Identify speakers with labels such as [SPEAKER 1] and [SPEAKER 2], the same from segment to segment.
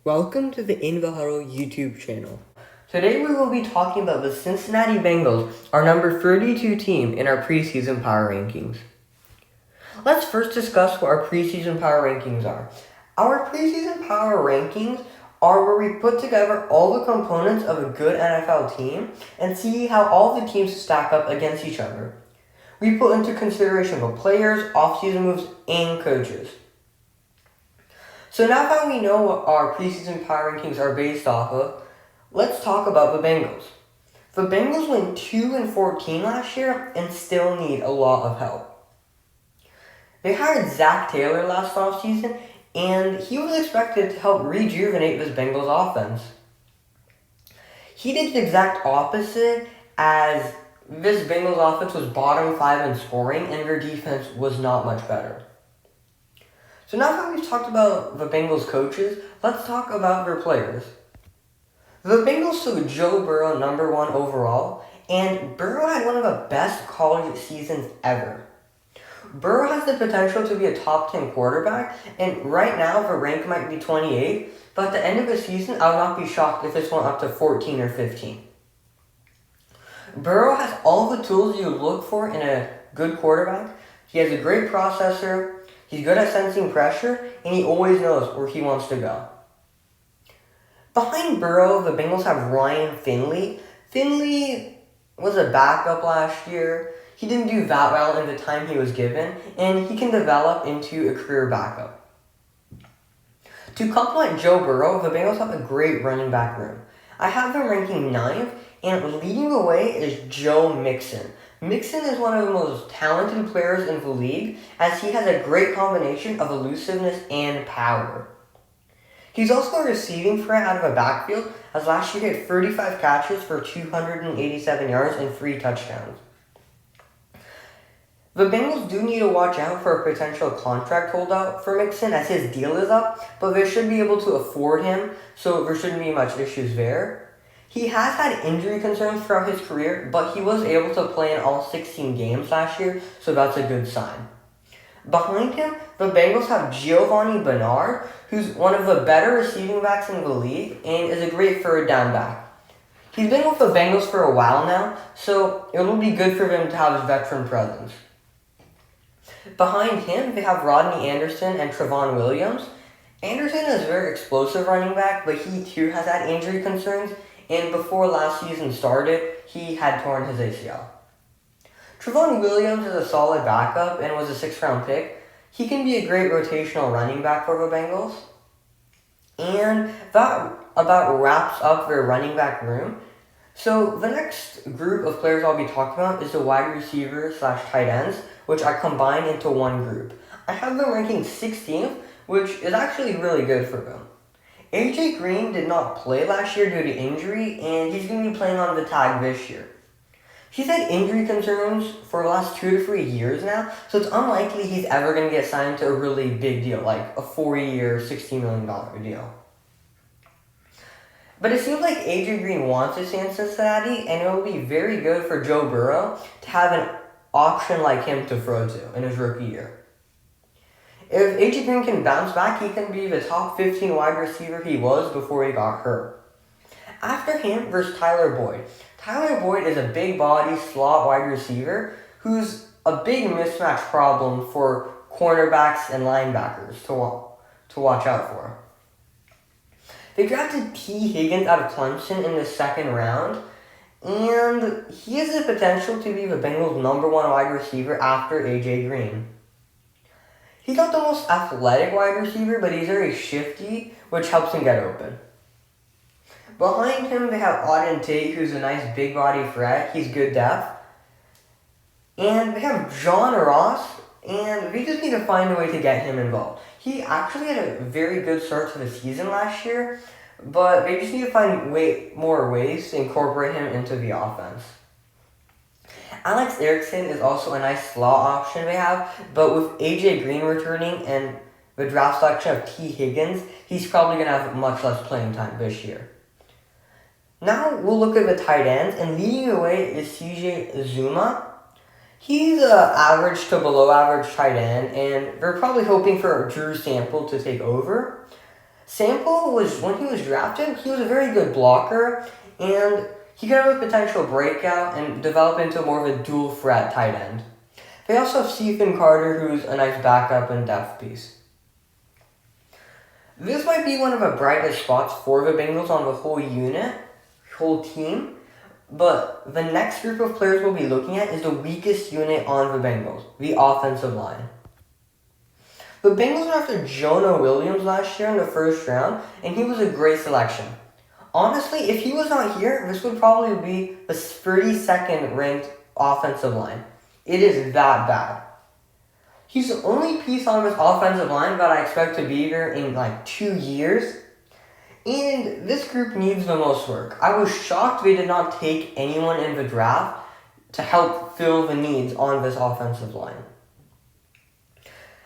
[SPEAKER 1] Welcome to the In the Huddle YouTube channel. Today we will be talking about the Cincinnati Bengals, our number 32 team in our preseason power rankings. Let's first discuss what our preseason power rankings are. Our preseason power rankings are where we put together all the components of a good NFL team and see how all the teams stack up against each other. We put into consideration the players, offseason moves, and coaches. So now that we know what our preseason power rankings are based off of, let's talk about the Bengals. The Bengals went 2-14 last year and still need a lot of help. They hired Zach Taylor last offseason, and he was expected to help rejuvenate this Bengals offense. He did the exact opposite, as this Bengals offense was bottom 5 in scoring and their defense was not much better. So now that we've talked about the Bengals coaches, let's talk about their players. The Bengals took Joe Burrow number 1 overall, and Burrow had one of the best college seasons ever. Burrow has the potential to be a top 10 quarterback, and right now the rank might be 28, but at the end of the season, I would not be shocked if this went up to 14 or 15. Burrow has all the tools you look for in a good quarterback. He has a great processor. He's good at sensing pressure, and he always knows where he wants to go. Behind Burrow, the Bengals have Ryan Finley. Finley was a backup last year. He didn't do that well in the time he was given, and he can develop into a career backup. To complement Joe Burrow, the Bengals have a great running back room. I have them ranking 9th, and leading the way is Joe Mixon. Mixon is one of the most talented players in the league, as he has a great combination of elusiveness and power. He's also a receiving threat out of a backfield, as last year he had 35 catches for 287 yards and 3 touchdowns. The Bengals do need to watch out for a potential contract holdout for Mixon, as his deal is up, but they should be able to afford him, so there shouldn't be much issues there. He has had injury concerns throughout his career, but he was able to play in all 16 games last year, so that's a good sign. Behind him, the Bengals have Giovanni Bernard, who's one of the better receiving backs in the league and is a great third down back. He's been with the Bengals for a while now, so it will be good for them to have his veteran presence. Behind him, they have Rodney Anderson and Trevon Williams. Anderson is a very explosive running back, but he too has had injury concerns, and before last season started, he had torn his ACL. Trevon Williams is a solid backup and was a 6th round pick. He can be a great rotational running back for the Bengals. And that about wraps up their running back room. So the next group of players I'll be talking about is the wide receiver / tight ends, which I combine into one group. I have them ranking 16th, which is actually really good for them. AJ Green did not play last year due to injury, and he's going to be playing on the tag this year. He's had injury concerns for the last 2 to 3 years now, so it's unlikely he's ever going to get signed to a really big deal, like a 4-year, $60 million deal. But it seems like AJ Green wants to stay in Cincinnati, and it will be very good for Joe Burrow to have an option like him to throw to in his rookie year. If AJ Green can bounce back, he can be the top 15 wide receiver he was before he got hurt. After him, there's Tyler Boyd. Tyler Boyd is a big body slot wide receiver who's a big mismatch problem for cornerbacks and linebackers to watch out for. They drafted T. Higgins out of Clemson in the 2nd round, and he has the potential to be the Bengals' number 1 wide receiver after AJ Green. He's not the most athletic wide receiver, but he's very shifty, which helps him get open. Behind him, they have Auden Tate, who's a nice big body threat. He's good depth. And they have John Ross, and we just need to find a way to get him involved. He actually had a very good start to the season last year, but they just need to find more ways to incorporate him into the offense. Alex Erickson is also a nice slot option they have, but with AJ Green returning and the draft selection of T. Higgins, he's probably going to have much less playing time this year. Now we'll look at the tight ends, and leading the way is CJ Zuma. He's an average to below average tight end, and they're probably hoping for Drew Sample to take over. Sample was, when he was drafted, he was a very good blocker, and he could have a potential breakout and develop into more of a dual threat tight end. They also have Stephen Carter, who's a nice backup and depth piece. This might be one of the brightest spots for the Bengals on the whole team, but the next group of players we'll be looking at is the weakest unit on the Bengals, the offensive line. The Bengals were after Jonah Williams last year in the first round, and he was a great selection. Honestly, if he was not here, this would probably be the 32nd ranked offensive line. It is that bad. He's the only piece on this offensive line that I expect to be here in like 2 years. And this group needs the most work. I was shocked they did not take anyone in the draft to help fill the needs on this offensive line.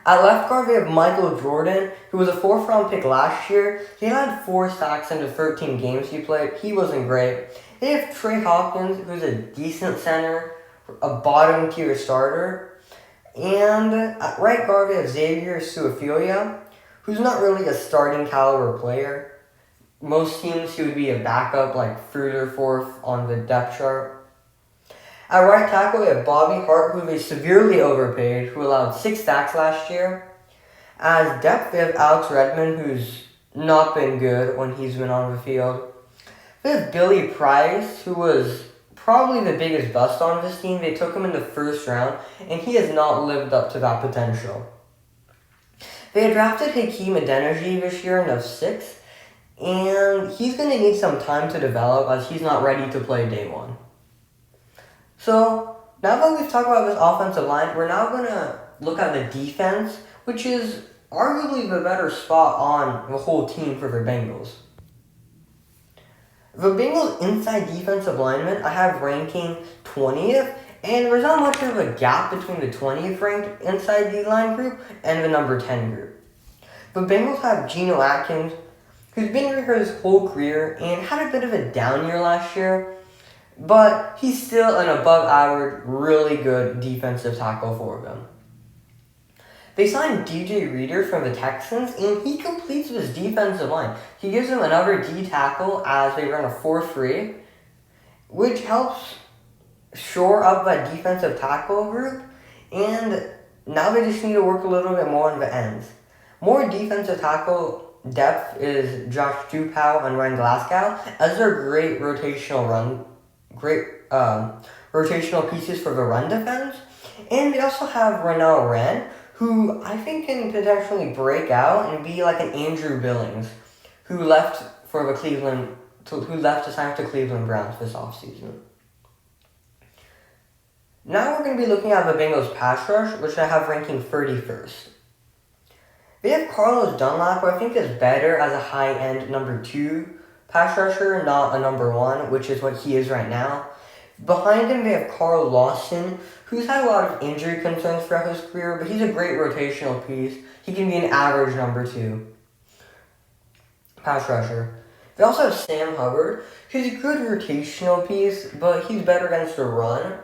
[SPEAKER 1] At left guard, we have Michael Jordan, who was a 4th round pick last year. He had 4 sacks in the 13 games he played. He wasn't great. They have Trey Hopkins, who's a decent center, a bottom tier starter. And at right guard, we have Xavier Suafilia, who's not really a starting caliber player. Most teams, he would be a backup, like 3rd or 4th on the depth chart. At right tackle, we have Bobby Hart, who they severely overpaid, who allowed 6 sacks last year. As depth, we have Alex Redmond, who's not been good when he's been on the field. We have Billy Price, who was probably the biggest bust on this team. They took him in the 1st round, and he has not lived up to that potential. They had drafted Hakeem Adeniji this year in the 6th, and he's going to need some time to develop as he's not ready to play day 1. So, now that we've talked about this offensive line, we're now going to look at the defense, which is arguably the better spot on the whole team for the Bengals. The Bengals' inside defensive linemen I have ranking 20th, and there's not much of a gap between the 20th ranked inside D-line group and the number 10 group. The Bengals have Geno Atkins, who's been here his whole career and had a bit of a down year last year, but he's still an above average, really good defensive tackle for them. They signed DJ Reader from the Texans, and he completes his defensive line. He gives them another D tackle as they run a 4-3, which helps shore up that defensive tackle group, and now they just need to work a little bit more on the ends. More defensive tackle depth is Josh Dupow and Ryan Glasgow, as they're great rotational pieces for the run defense. And they also have Renell Wren, who I think can potentially break out and be like an Andrew Billings, who left to sign with the Cleveland Browns this offseason. Now we're going to be looking at the Bengals pass rush, which I have ranking 31st. They have Carlos Dunlap, who I think is better as a high-end number 2 pass rusher, not a number 1, which is what he is right now. Behind him, they have Carl Lawson, who's had a lot of injury concerns throughout his career, but he's a great rotational piece. He can be an average number 2 pass rusher. They also have Sam Hubbard, who's a good rotational piece, but he's better against the run.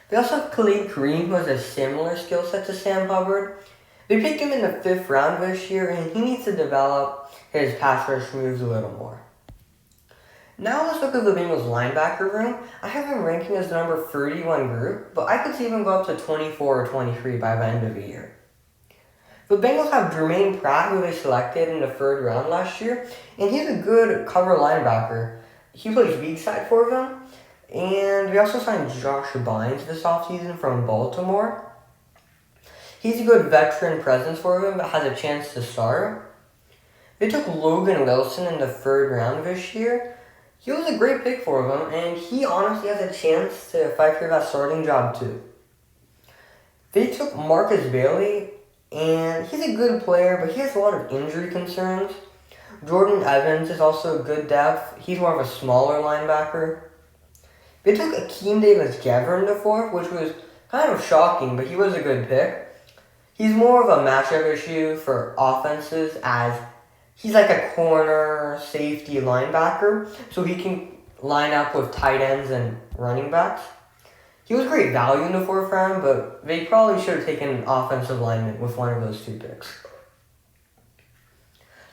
[SPEAKER 1] They also have Khalid Kareem, who has a similar skill set to Sam Hubbard. They picked him in the 5th round this year, and he needs to develop his pass rush moves a little more. Now let's look at the Bengals linebacker room. I have them ranking as the number 31 group, but I could see them go up to 24 or 23 by the end of the year. The Bengals have Jermaine Pratt, who they selected in the 3rd round last year, and he's a good cover linebacker. He plays weak side for them, and we also signed Josh Bynes this offseason from Baltimore. He's a good veteran presence for them that has a chance to start. They took Logan Wilson in the 3rd round this year. He was a great pick for them, and he honestly has a chance to fight for that starting job too. They took Marcus Bailey, and he's a good player, but he has a lot of injury concerns. Jordan Evans is also good depth. He's more of a smaller linebacker. They took Akeem Davis-Gabbert in the 4th, which was kind of shocking, but he was a good pick. He's more of a matchup issue for offenses as he's like a corner safety linebacker, so he can line up with tight ends and running backs. He was great value in the 4th round, but they probably should have taken an offensive lineman with one of those 2 picks.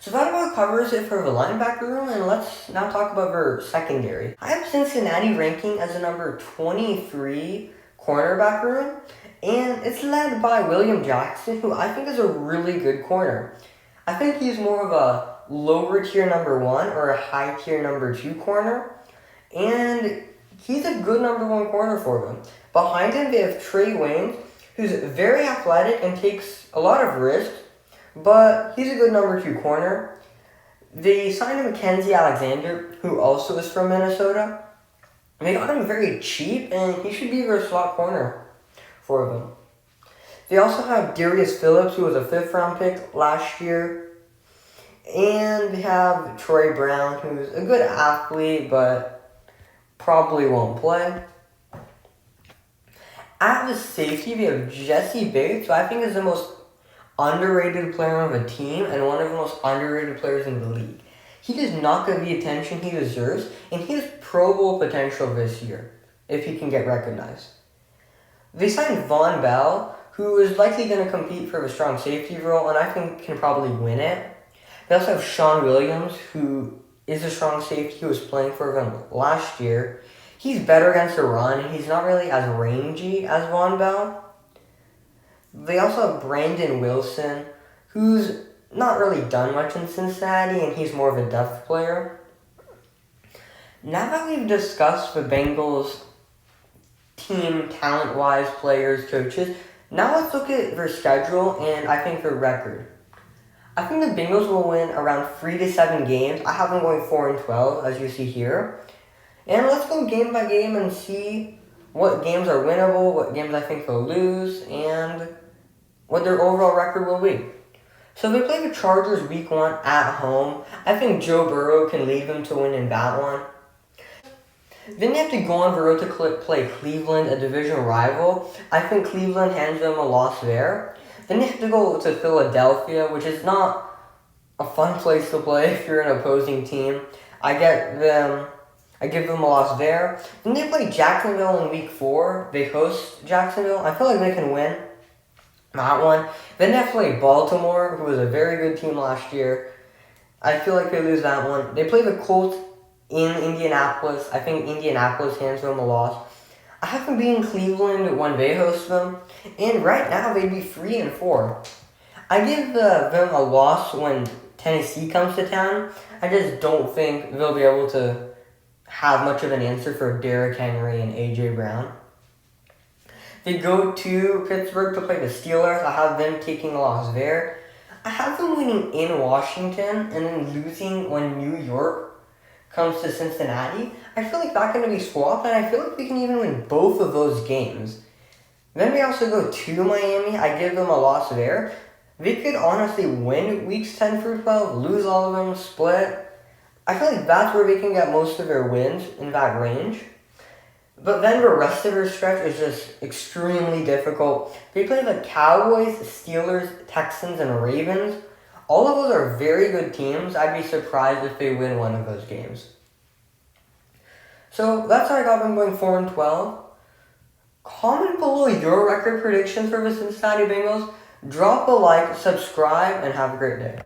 [SPEAKER 1] So that about covers it for the linebacker room, and let's now talk about their secondary. I have Cincinnati ranking as a number 23 cornerback room, and it's led by William Jackson, who I think is a really good corner. I think he's more of a lower tier number 1 or a high tier number 2 corner, and he's a good number 1 corner for them. Behind him, they have Trey Waynes, who's very athletic and takes a lot of risks, but he's a good number 2 corner. They signed Mackenzie Alexander, who also is from Minnesota. They got him very cheap, and he should be their slot corner for them. They also have Darius Phillips, who was a 5th round pick last year. And they have Troy Brown, who's a good athlete, but probably won't play. At the safety, we have Jesse Bates, who I think is the most underrated player on the team and one of the most underrated players in the league. He does not get the attention he deserves, and he has Pro Bowl potential this year, if he can get recognized. They signed Von Bell, who is likely going to compete for the strong safety role, and I think can probably win it. They also have Sean Williams, who is a strong safety who was playing for them last year. He's better against the run, and he's not really as rangy as Von Bell. They also have Brandon Wilson, who's not really done much in Cincinnati, and he's more of a depth player. Now that we've discussed the Bengals team, talent-wise, players, coaches, now let's look at their schedule and I think their record. I think the Bengals will win around 3 to 7 games. I have them going 4-12, as you see here. And let's go game by game and see what games are winnable, what games I think they'll lose, and what their overall record will be. So they play the Chargers week 1 at home. I think Joe Burrow can lead them to win in that one. Then they have to go on the road to play Cleveland, a division rival. I think Cleveland hands them a loss there. Then they have to go to Philadelphia, which is not a fun place to play if you're an opposing team. I give them a loss there. Then they play Jacksonville in week 4. They host Jacksonville. I feel like they can win that one. Then they have to play Baltimore, who was a very good team last year. I feel like they lose that one. They play the Colts in Indianapolis. I think Indianapolis hands them a loss. I have them beating Cleveland when they host them. And right now, they'd be 3-4. I give them a loss when Tennessee comes to town. I just don't think they'll be able to have much of an answer for Derrick Henry and A.J. Brown. They go to Pittsburgh to play the Steelers. I have them taking a loss there. I have them winning in Washington and then losing when New York comes to Cincinnati. I feel like that's going to be swapped, and I feel like we can even win both of those games. Then we also go to Miami. I give them a loss there. They could honestly win weeks 10-12, lose all of them, split. I feel like that's where they can get most of their wins in that range. But then the rest of their stretch is just extremely difficult. They play the Cowboys, Steelers, Texans, and Ravens. All of those are very good teams. I'd be surprised if they win one of those games. So that's how I got them going 4-12. Comment below your record predictions for the Cincinnati Bengals. Drop a like, subscribe, and have a great day.